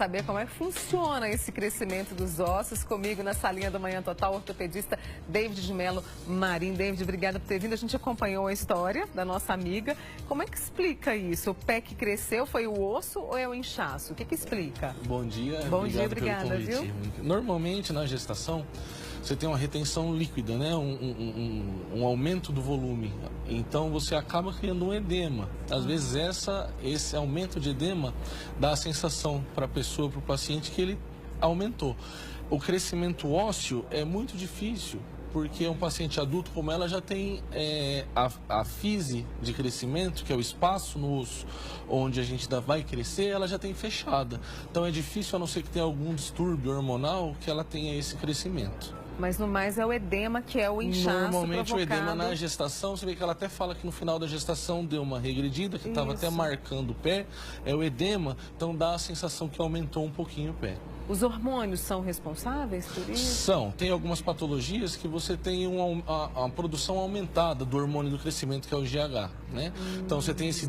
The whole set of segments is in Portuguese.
saber como é que funciona esse crescimento dos ossos. Comigo na salinha do Manhã Total, ortopedista David de Mello Marim. David, obrigada por ter vindo. A gente acompanhou a história da nossa amiga. Como é que explica isso? O pé que cresceu foi o osso ou é o inchaço? O que explica? Bom dia. Bom dia, obrigada, viu? Normalmente, na gestação, você tem uma retenção líquida, né? Um aumento do volume. Então, você acaba criando um edema. Às vezes, esse aumento de edema dá a sensação para a pessoa, para o paciente, que ele aumentou. O crescimento ósseo é muito difícil, porque um paciente adulto como ela já tem a fise de crescimento, que é o espaço no osso onde a gente vai crescer, ela já tem fechada. Então é difícil, a não ser que tenha algum distúrbio hormonal, que ela tenha esse crescimento. Mas no mais é o edema que é o inchaço Normalmente provocado. o edema na gestação, você vê que ela até fala que no final da gestação deu uma regredida, que estava até marcando o pé, é o edema, então dá a sensação que aumentou um pouquinho o pé. Os hormônios são responsáveis por isso? São. Tem algumas patologias que você tem uma produção aumentada do hormônio do crescimento, que é o GH, né? Então, você tem esse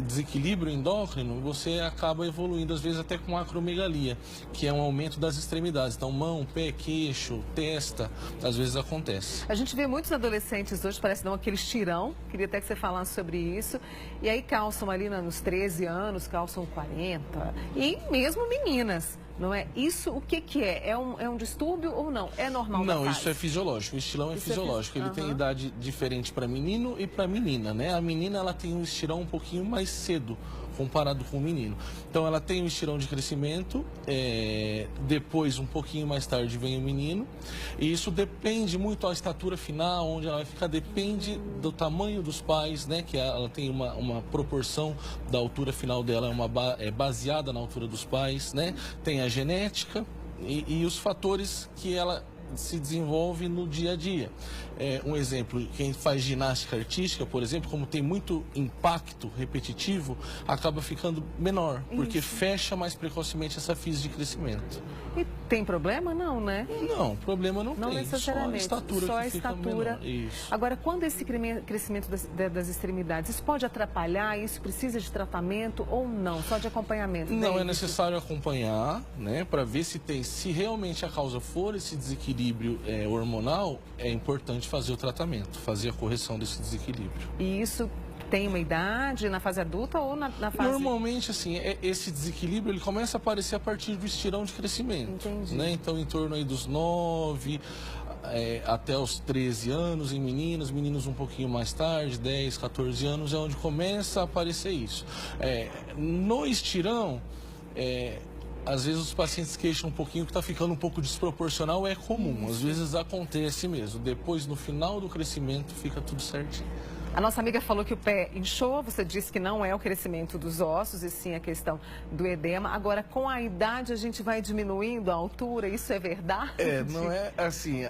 desequilíbrio endócrino, você acaba evoluindo, às vezes, até com acromegalia, que é um aumento das extremidades. Então, mão, pé, queixo, testa, às vezes acontece. A gente vê muitos adolescentes hoje, parece não aquele estirão, queria até que você falasse sobre isso, e aí calçam ali nos 13 anos, calçam 40, e mesmo meninas. Não é? Isso o que é? É um distúrbio ou não? É normal? Não, isso é fisiológico. O estirão é fisiológico. Ele tem idade diferente para menino e para menina, né? A menina, ela tem um estirão um pouquinho mais cedo comparado com o menino. Então, ela tem um estirão de crescimento, depois, um pouquinho mais tarde, vem o menino. E isso depende muito da estatura final, onde ela vai ficar, depende do tamanho dos pais, né? Que ela tem uma proporção da altura final dela, é baseada na altura dos pais, né? Tem a genética e os fatores que ela se desenvolve no dia a dia. Um exemplo, quem faz ginástica artística, por exemplo, como tem muito impacto repetitivo, acaba ficando menor, porque fecha mais precocemente essa fise de crescimento. E tem problema? Não, né? Não, problema não tem. Necessariamente. Só a estatura só que fica menor. Isso. Agora, quando esse crescimento das extremidades, isso pode atrapalhar? Isso precisa de tratamento ou não? Só de acompanhamento? Não, é necessário acompanhar, né, para ver se realmente a causa for esse desequilíbrio hormonal, é importante fazer o tratamento, fazer a correção desse desequilíbrio. E isso tem uma idade na fase adulta ou na fase... Normalmente, assim, esse desequilíbrio ele começa a aparecer a partir do estirão de crescimento. Entendi. Né? Então, em torno aí dos 9 até os 13 anos em meninas, meninos um pouquinho mais tarde, 10, 14 anos, é onde começa a aparecer isso. No estirão, às vezes os pacientes queixam um pouquinho que está ficando um pouco desproporcional, é comum, às vezes acontece mesmo. Depois, no final do crescimento, fica tudo certinho. A nossa amiga falou que o pé inchou, você disse que não é o crescimento dos ossos, e sim a questão do edema. Agora, com a idade, a gente vai diminuindo a altura, isso é verdade? Não é assim,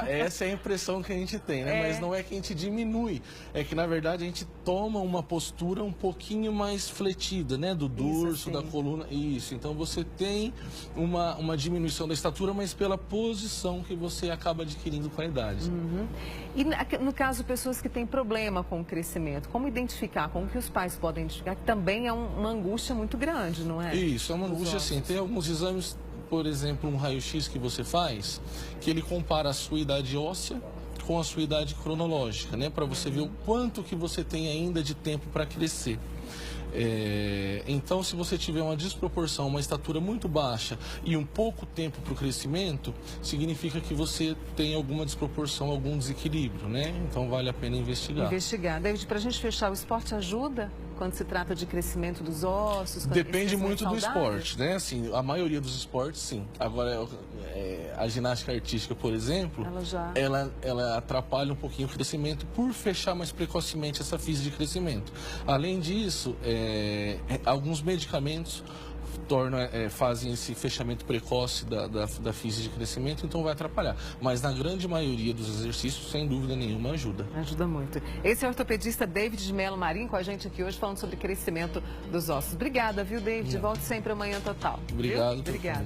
essa é a impressão que a gente tem, né? Mas não é que a gente diminui, é que, na verdade, a gente toma uma postura um pouquinho mais fletida, né? Do dorso, da coluna, isso. Então, você tem uma diminuição da estatura, mas pela posição que você acaba adquirindo com a idade. E no caso, pessoas que têm problema com o crescimento, como identificar, como que os pais podem identificar, que também é uma angústia muito grande, não é? Isso, é uma angústia, assim. Tem alguns exames, por exemplo, um raio-x que você faz, que ele compara a sua idade óssea com a sua idade cronológica, né? Para você ver o quanto que você tem ainda de tempo para crescer. Então, se você tiver uma desproporção, uma estatura muito baixa e um pouco tempo para o crescimento, significa que você tem alguma desproporção, algum desequilíbrio, né? Então, vale a pena investigar. David, para a gente fechar, o esporte ajuda quando se trata de crescimento dos ossos? Depende muito do esporte, né? Assim, a maioria dos esportes, sim. Agora, a ginástica artística, por exemplo, ela atrapalha um pouquinho o crescimento por fechar mais precocemente essa fise de crescimento. Além disso, alguns medicamentos fazem esse fechamento precoce da fise de crescimento, então vai atrapalhar. Mas na grande maioria dos exercícios, sem dúvida nenhuma, ajuda. Ajuda muito. Esse é o ortopedista David de Mello Marim com a gente aqui hoje falando sobre crescimento dos ossos. Obrigada, viu, David? Volte sempre amanhã total. Obrigado. Obrigada.